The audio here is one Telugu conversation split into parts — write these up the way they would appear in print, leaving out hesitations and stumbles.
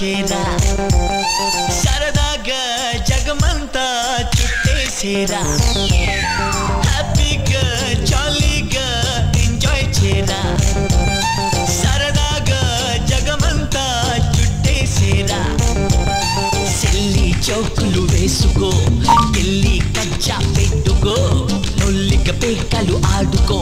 చేరా సరదాగా జగమంతా చుట్టేసేరా హ్యాపీగా జాలీగా ఎంజాయ్ చేరా సరదాగా జగమంతా చుట్టేసేరా సెల్లి చౌకులు వేసుకో ఢిల్లీ కచ్చా పెట్టుకో నొల్లిక పేకలు ఆడుకో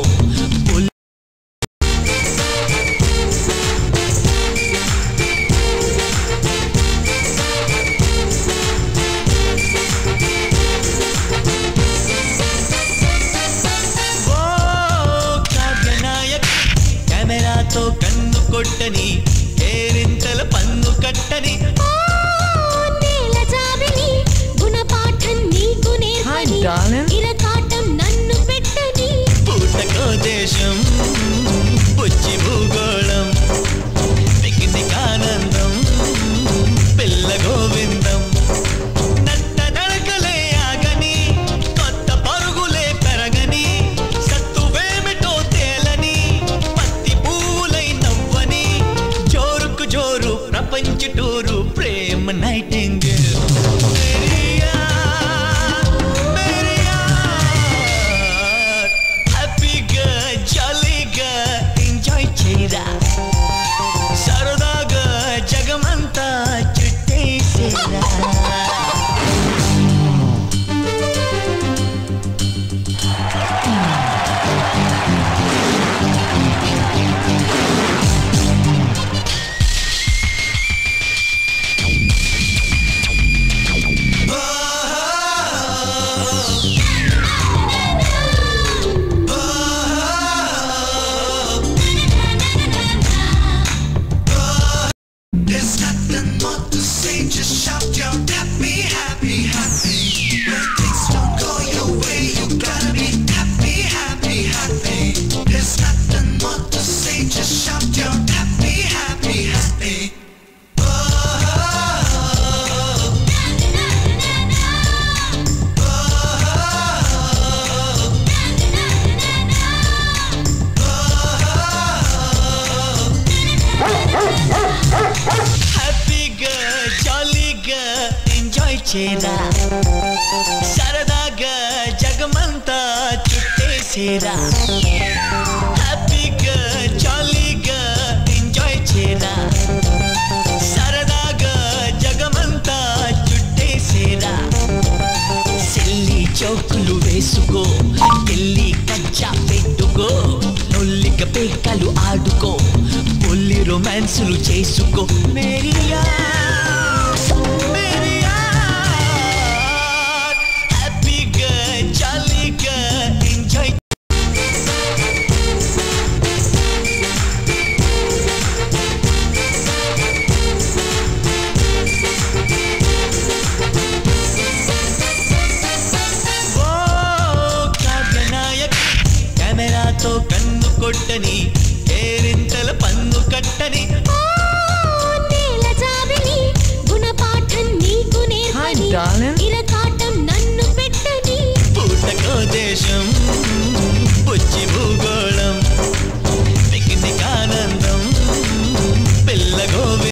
కెమెరాతో కన్ను కొట్టని కేరింతల పన్ను కట్టని గుణపాఠం నీకు నేర్పని ఇరకాటం నన్ను పెట్టని పూటకో దేశం పుచ్చి భూగోళం పిక్నిక్ ఆనందం పిల్ల గోవిందం నట్ట నడకలే ఆగని కొత్త పరుగులే పెరగని సత్తువేమిటో తేలని పత్తి పూలై నవ్వని జోరుకు జోరు ప్రపంచ టూరు ప్రేమ నైటింగేల్ సరదాగా జగమంతా చుట్టేసేరా There's nothing more to say, just shout your happy, happy, happy. When things don't go your way, you gotta be happy, happy, happy. There's nothing more to say, just shout your happy, happy, happy. హ్యాపీగా జాలీగా ఎంజాయ్ చేరా సరదాగా జగమంతా చుట్టేసేరా హ్యాపీగా జాలీగా ఎంజాయ్ చేరా సరదాగా జగమంతా చుట్టేసేరా సెల్లి చౌకులు వేసుకో ఢిల్లీ కచ్చా పెట్టుకో నొల్లిక పేకలు ఆడుకో పొల్లి రొమాన్సులు చేసుకో మేరియా హ్యాపీగా జాలీగా ఎంజాయ్ కెమెరాతో కన్ను కొట్టని కేరింతల పన్ను కట్టని